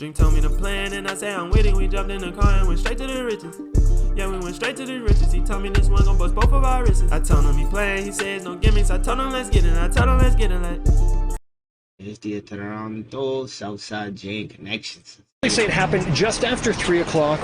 Drink told me the plan and I say I'm with it. We jumped in the car and went straight to the riches. Yeah, we went straight to the riches. He told me this one gon' bust both of our wrists. I told him he playing, he says no gimmicks. I told him let's get it, I told him let's get it like. Este Toronto, Southside Jane connections. They say it happened just after 3 o'clock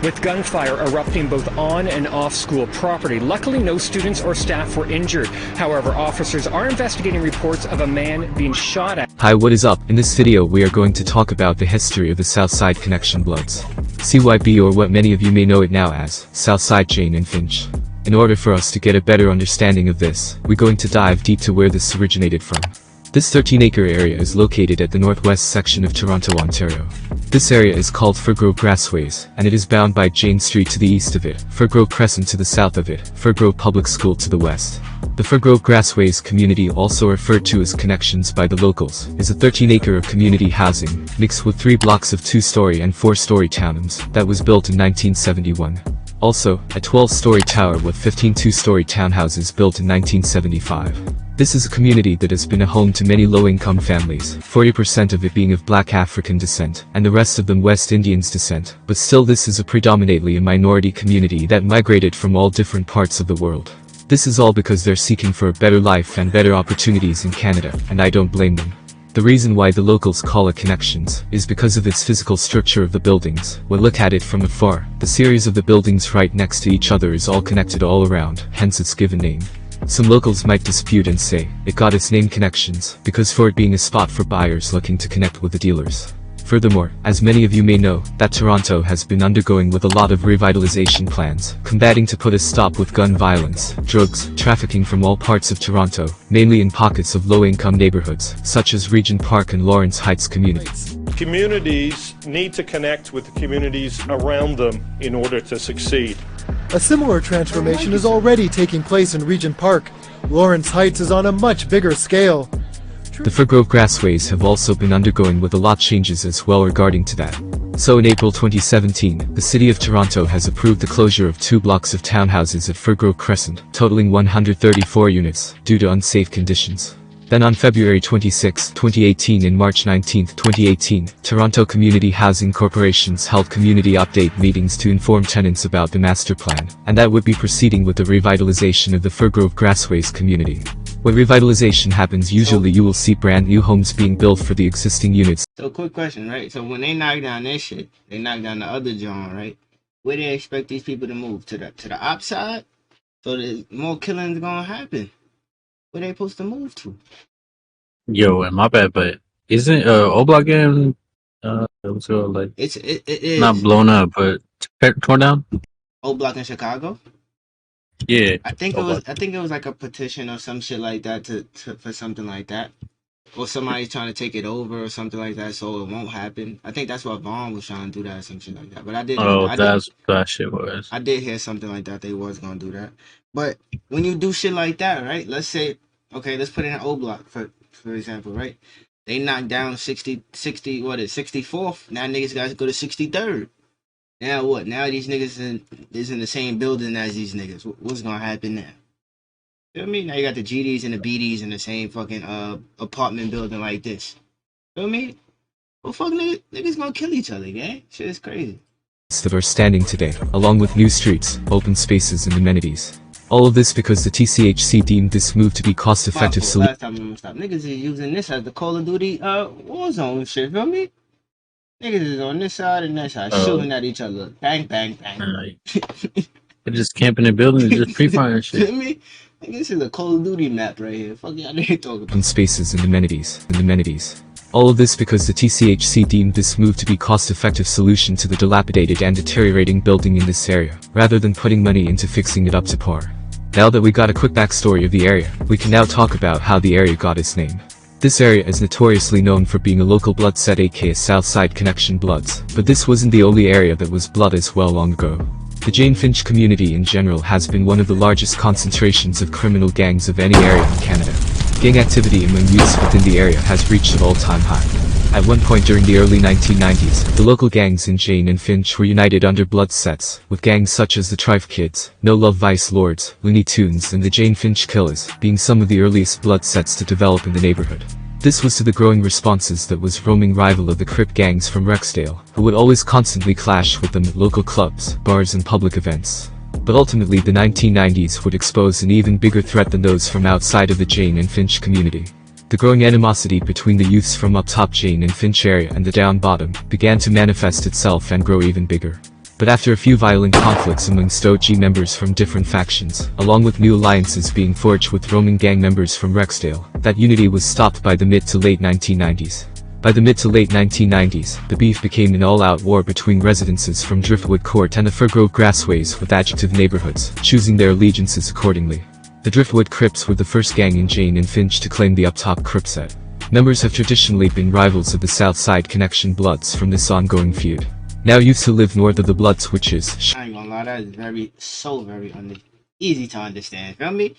with gunfire erupting both on and off school property. Luckily, no students or staff were injured. However, officers are investigating reports of a man being shot at. Hi, what is up? In this video, we are going to talk about the history of the Southside Connection Bloods. CYB, or what many of you may know it now as, Southside Jane and Finch. In order for us to get a better understanding of this, we're going to dive deep to where this originated from. This 13-acre area is located at the northwest section of Toronto, Ontario. This area is called Firgrove-Grassways, and it is bound by Jane Street to the east of it, Firgrove Crescent to the south of it, Firgrove Public School to the west. The Firgrove-Grassways community, also referred to as Connections by the locals, is a 13-acre of community housing, mixed with 3 blocks of 2-story and 4-story townhomes, that was built in 1971. Also, a 12-story tower with 15 2-story townhouses built in 1975. This is a community that has been a home to many low-income families, 40% of it being of Black African descent, and the rest of them West Indians descent, but still this is a predominantly a minority community that migrated from all different parts of the world. This is all because they're seeking for a better life and better opportunities in Canada, and I don't blame them. The reason why the locals call it Connections is because of its physical structure of the buildings. When look at it from afar, the series of the buildings right next to each other is all connected all around, hence its given name. Some locals might dispute and say, it got its name Connections, because for it being a spot for buyers looking to connect with the dealers. Furthermore, as many of you may know, that Toronto has been undergoing with a lot of revitalization plans, combating to put a stop with gun violence, drugs, trafficking from all parts of Toronto, mainly in pockets of low-income neighborhoods, such as Regent Park and Lawrence Heights communities. Communities need to connect with the communities around them in order to succeed. A similar transformation is already taking place in Regent Park. Lawrence Heights is on a much bigger scale. The Firgrove-Grassways have also been undergoing with a lot changes as well regarding to that. So in April 2017, the City of Toronto has approved the closure of 2 blocks of townhouses at Firgrove Crescent, totaling 134 units, due to unsafe conditions. Then on February 26, 2018 and March 19, 2018, Toronto Community Housing Corporations held community update meetings to inform tenants about the master plan, and that would be proceeding with the revitalization of the Firgrove-Grassways community. When revitalization happens, usually you will see brand new homes being built for the existing units. So quick question, right? So when they knock down this shit, they knock down the other joint, right? Where they expect these people to move? To the outside? So there's more killings gonna happen. Where they supposed to move to? Yo, and my bad, but isn't O-Block getting like it is not blown up, but torn down? O-Block in Chicago? Yeah. I think it was like a petition or some shit like that for something like that. Or somebody's trying to take it over or something like that, so it won't happen. I think that's what Vaughn was trying to do, that or some shit like that. But I didn't. That shit was. I did hear something like that. They was gonna do that. But when you do shit like that, right? Let's say, okay, let's put in an O-Block for example, right? They knocked down 64th. Now niggas gotta go to 63rd. Now what? Now these niggas is in the same building as these niggas. What's gonna happen now? You know what I mean? Now you got the GDs and the BDs in the same fucking apartment building like this. You know what I mean? Well, fuck niggas gonna kill each other, gang. Shit is crazy. That are standing today, along with new streets, open spaces and amenities. All of this because the TCHC deemed this move to be cost-effective solution. Last time I'm gonna stop. Niggas is using this as the Call of Duty Warzone shit, feel me? Niggas is on this side and that side, shooting at each other. Bang, bang, bang. They're just camping in buildings, just pre-fire shit. Feel me? This is a Call of Duty map right here. Fuck y'all ain't talking about. Open spaces and amenities. All of this because the TCHC deemed this move to be cost-effective solution to the dilapidated and deteriorating building in this area, rather than putting money into fixing it up to par. Now that we got a quick backstory of the area, we can now talk about how the area got its name. This area is notoriously known for being a local blood set, aka Southside Connection Bloods, but this wasn't the only area that was blood as well long ago. The Jane Finch community in general has been one of the largest concentrations of criminal gangs of any area in Canada. Gang activity among youths within the area has reached an all-time high. At one point during the early 1990s, the local gangs in Jane and Finch were united under blood sets, with gangs such as the Trife Kids, No Love Vice Lords, Looney Tunes and the Jane Finch Killers, being some of the earliest blood sets to develop in the neighborhood. This was to the growing responses that was roaming rival of the Crip gangs from Rexdale, who would always constantly clash with them at local clubs, bars and public events. But ultimately the 1990s would expose an even bigger threat than those from outside of the Jane and Finch community. The growing animosity between the youths from up top Jane and Finch area and the down bottom began to manifest itself and grow even bigger. But after a few violent conflicts amongst OG members from different factions, along with new alliances being forged with roaming gang members from Rexdale, that unity was stopped by the mid to late 1990s. By the mid to late 1990s, the beef became an all-out war between residences from Driftwood Court and the Firgrove-Grassways with adjective neighborhoods, choosing their allegiances accordingly. The Driftwood Crips were the first gang in Jane and Finch to claim the up-top Crip set. Members have traditionally been rivals of the Southside Connection Bloods from this ongoing feud. Now youths who live north of the Blood Switches. I ain't gonna lie, that is very easy to understand. Feel me?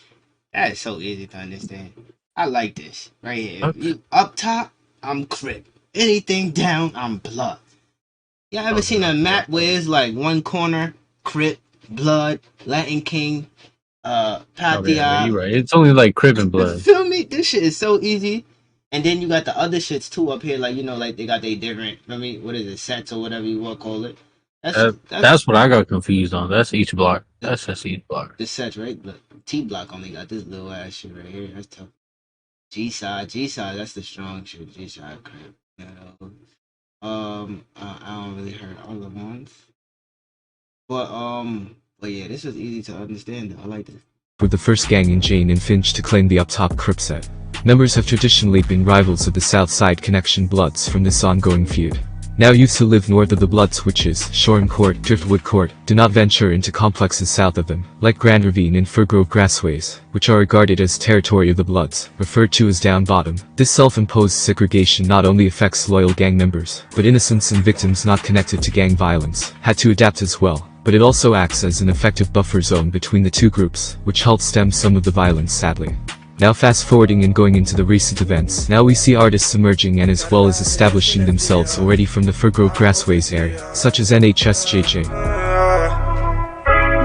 That is so easy to understand. I like this right here. Okay. You up top, I'm Crip. Anything down, I'm Blood. Y'all ever seen a map where it's like one corner Crip, Blood, Latin King, Pathia? Yeah, you're right. It's only like Crip and Blood. Feel me? This shit is so easy. And then you got the other shits too up here, like, you know, like they got they different, I mean, what is it, sets or whatever you want to call it. That's what I got confused on. That's each block. That's each block. The sets, right? But T block only got this little ass shit right here. That's tough. G side, that's the strong shit. G side, crap. You know. I don't really heard all the ones, but yeah, this was easy to understand though. I like this. Were the first gang in Jane and Finch to claim the up-top Crip set. Members have traditionally been rivals of the Southside Connection Bloods from this ongoing feud. Now youths who live north of the Blood Switches, Shoreham Court, Driftwood Court, do not venture into complexes south of them, like Grand Ravine and Firgrove-Grassways, which are regarded as territory of the Bloods, referred to as down bottom. This self-imposed segregation not only affects loyal gang members, but innocents and victims not connected to gang violence had to adapt as well. But it also acts as an effective buffer zone between the two groups, which helped stem some of the violence sadly. Now fast forwarding and going into the recent events, now we see artists emerging and as well as establishing themselves already from the Firgrove-Grassways area, such as NHS JJ.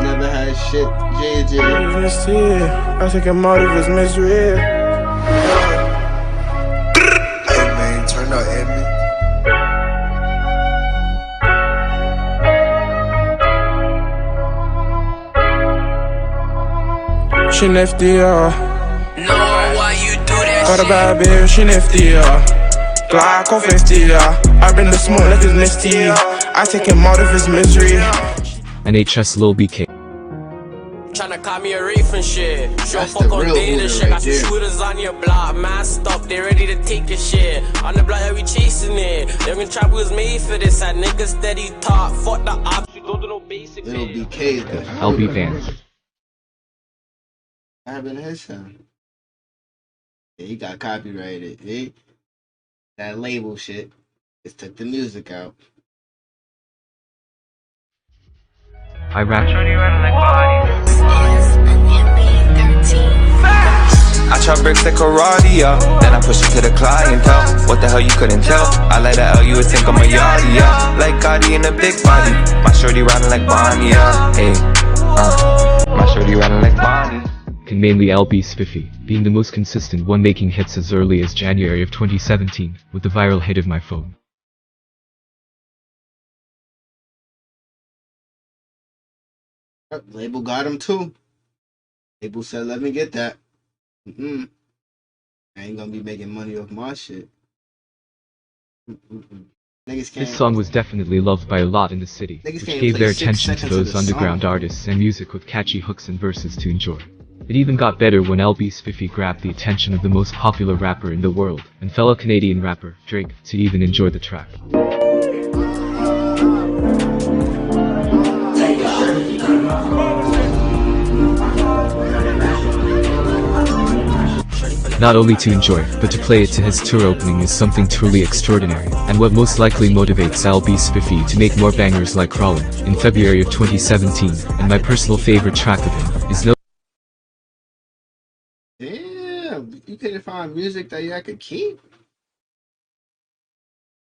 Never had shit, JJ. I think I'm out of his misery. Hey man, turn up at me. She nifty, Know why you do that got a shit. bad bitch, she nifty, Glock on 50, I bring the smoke like it's nifty. I take him out of his misery. NHS Lil BK. Tryna call me a reef and shit. Show That's fuck the on real data Buddha shit. right Got some there. shooters on your block. Man, stop, they ready to take your shit. On the block, yeah, we chasing it. Young and trap was made for this. That nigga steady talk. Fuck the ops, we don't do no basic Little shit. BK is the LB Van. What happened to his sound? Yeah, he got copyrighted. That label shit just took the music out. I rap. I chop bricks like karate, yeah. Then I push it to the clientele. What the hell you couldn't tell? I let that L, you would think I'm a yardie, yeah. Like Gotti in a big body. My shorty riding like Bonnie, yeah. Hey, my shorty riding like Bonnie. Can mainly LB Spiffy, being the most consistent one making hits as early as January of 2017, with the viral hit of My Phone. Label got him too. Label said, let me get that. I ain't gonna be making money off my shit. Niggas can't. This song was definitely loved by a lot in the city, Niggas which can't gave play their 6 attention to seconds of those the underground song. artists and music with catchy hooks and verses to enjoy. It even got better when LB Spiffy grabbed the attention of the most popular rapper in the world, and fellow Canadian rapper, Drake, to even enjoy the track. Not only to enjoy, but to play it to his tour opening is something truly extraordinary, and what most likely motivates LB Spiffy to make more bangers like Crawlin' in February of 2017, and my personal favorite track of him is No. Damn, you couldn't find music that y'all could keep?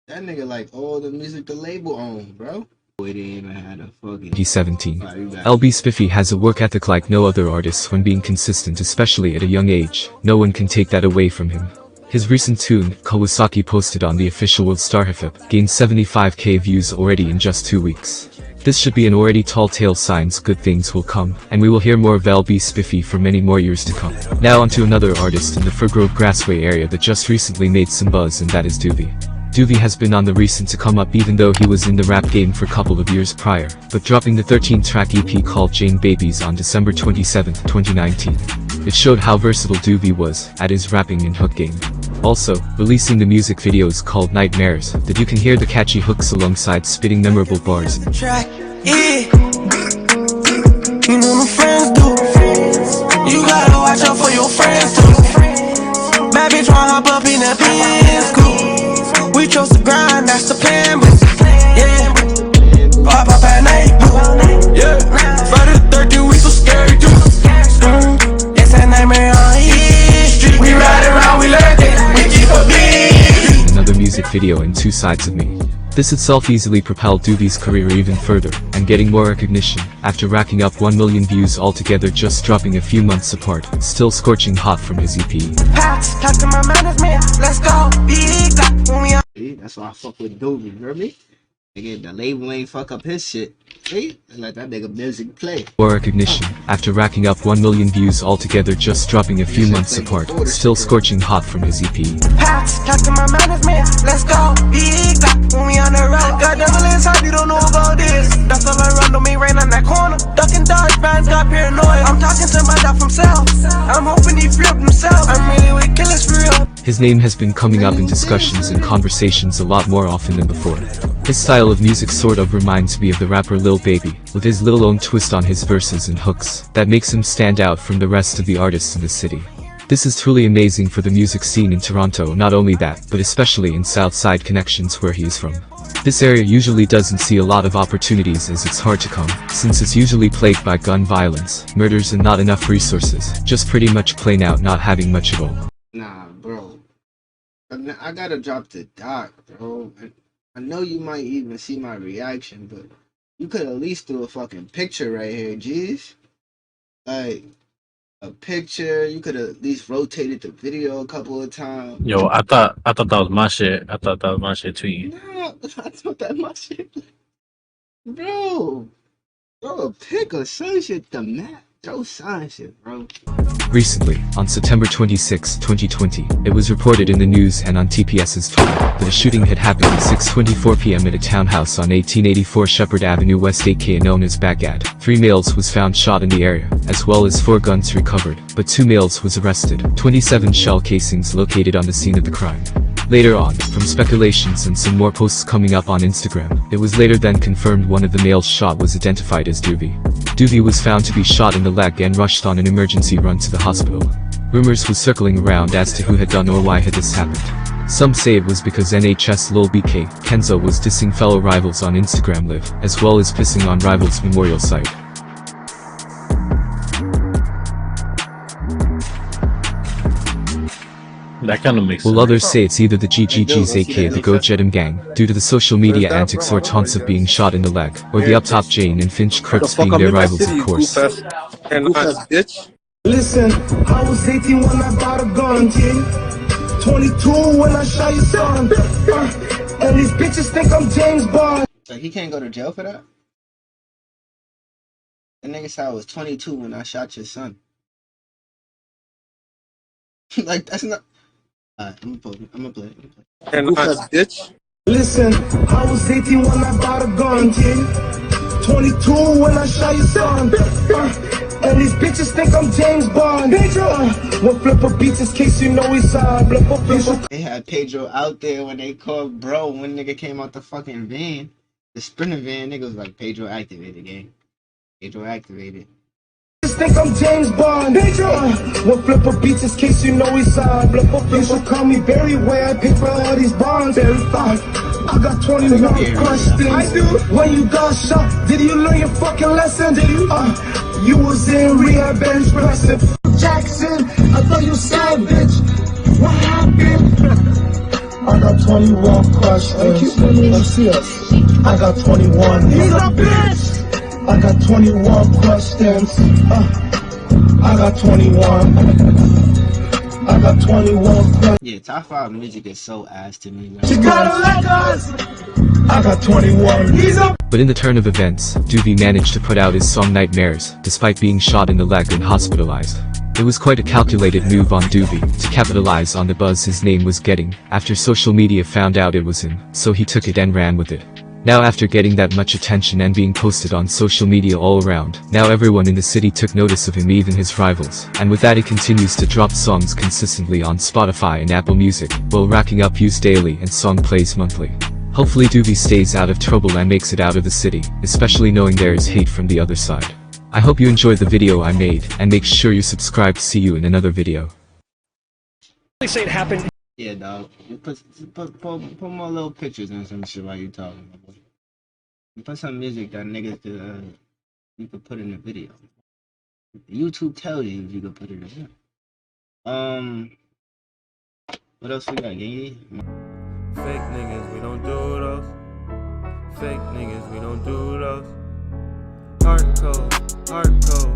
That nigga like all the music the label owned, bro. We didn't even have a fucking 2017. Alright, you back. LB Spiffy has a work ethic like no other artist when being consistent, especially at a young age. No one can take that away from him. His recent tune, Kawasaki, posted on the official World Star Hip Hop, gained 75k views already in just 2 weeks. This should be an already tall tale signs good things will come, and we will hear more of LB Spiffy for many more years to come. Now onto another artist in the Firgrove-Grassways area that just recently made some buzz, and that is Duvy. Duvy has been on the recent to come up even though he was in the rap game for a couple of years prior, but dropping the 13-track EP called Jane Babies on December 27, 2019. It showed how versatile Duvy was at his rapping and hook game. Also, releasing the music videos called Nightmares, that you can hear the catchy hooks alongside spitting memorable bars. You know them friends do. You gotta watch out for your friends too. Bad bitch wanna hop up in that Benz coupe. We chose to grind, that's the plan, but yeah. Pop up at night, yeah. Friday the 13th, we so scary too. It's a nightmare on history. We ride around, we learn it. Another music video in 2 Sides of Me. This itself easily propelled Duvy's career even further, and getting more recognition, after racking up 1 million views altogether just dropping a few months apart, still scorching hot from his EP. See, that's why I fuck with Duvy, you heard me? Nigga, the label ain't fuck up his shit. See? Let that nigga music play. More recognition, after racking up 1 million views altogether just dropping a few months apart, still scorching hot from his EP. Let's go, big when we on the road. Got devil inside, you don't know about this. That's all I run, don't mean rain on that corner. Ducking dodge bands, got paranoid. I'm talking to my dog from South. I'm hoping he free up himself. I'm really with killers for real. His name has been coming up in discussions and conversations a lot more often than before. His style of music sort of reminds me of the rapper Lil Baby, with his little own twist on his verses and hooks, that makes him stand out from the rest of the artists in the city. This is truly amazing for the music scene in Toronto, not only that, but especially in Southside connections where he is from. This area usually doesn't see a lot of opportunities as it's hard to come, since it's usually plagued by gun violence, murders and not enough resources, just pretty much plain out not having much at all. Nah, bro. I gotta drop the doc, bro. I know you might even see my reaction, but you could at least do a fucking picture right here, jeez. Like, a picture, you could at least rotated the video a couple of times. Yo, I thought that was my shit. I thought that was my shit tweeting. Nah, I thought that my shit. Bro, a pic or some shit, the map. Throw some shit, bro. Recently, on September 26, 2020, it was reported in the news and on TPS's Twitter that a shooting had happened at 6:24 p.m. at a townhouse on 1884 Shepherd Avenue West, aka known as Baghdad. 3 males was found shot in the area, as well as 4 guns recovered, but 2 males was arrested. 27 shell casings located on the scene of the crime. Later on, from speculations and some more posts coming up on Instagram, it was later then confirmed one of the males shot was identified as Duvy. Duvy was found to be shot in the leg and rushed on an emergency run to the hospital. Rumors was circling around as to who had done or why had this happened. Some say it was because NHS Lil BK, Kenzo was dissing fellow rivals on Instagram Live, as well as pissing on rivals' memorial site. That kind of makes sense. While others say it's either the GGGs aka the Go Jetum gang, due to the social media antics or taunts of being shot in the leg, or the up top Jane and Finch Crips being their rivals of course. Listen, I was 18 when I bought a gun, 22 when I shot your son, and these bitches think I'm James Bond. Like, he can't go to jail for that? That nigga said I was 22 when I shot your son. Like, that's not... Alright, I'm gonna play it. Listen, I was 18 when I bought a gun, 22 when I shot your son, and these bitches think I'm James Bond. When Flipper beats his case, you know he's They had Pedro out there when they called bro when nigga came out the fucking van. The Sprinter van, nigga was like, Pedro activated, gang. Pedro activated. Think I'm James Bond. When Flipper beats his case, you know he's on. You should call me Barry, where I pay for all these bonds. I got 21 questions. I do. When you got shot, did you learn your fucking lesson? Did you? You was in rehab bench pressing. Jackson, I thought you savage. What happened? I got 21 questions. Let's see us. I got 21. He's a bitch. I got 21 questions. I got 21. I got 21 questions. Yeah, top 5 music is so ass to me, man. She gotta like us. I got 21. He's up. But in the turn of events, Duvy managed to put out his song Nightmares, despite being shot in the leg and hospitalized. It was quite a calculated move on Duvy, to capitalize on the buzz his name was getting, after social media found out it was him, so he took it and ran with it. Now after getting that much attention and being posted on social media all around, now everyone in the city took notice of him, even his rivals, and with that he continues to drop songs consistently on Spotify and Apple Music, while racking up views daily and song plays monthly. Hopefully Duvy stays out of trouble and makes it out of the city, especially knowing there is hate from the other side. I hope you enjoyed the video I made, and make sure you subscribe. See you in another video. They say it happened. Yeah, dog. You put more little pictures and some shit while you talking, my boy. You put some music that niggas you could put in the video. YouTube tells you if you could put it in there. What else we got, Gengi? Fake niggas, we don't do those. Fake niggas, we don't do those. Heart cold, heart cold.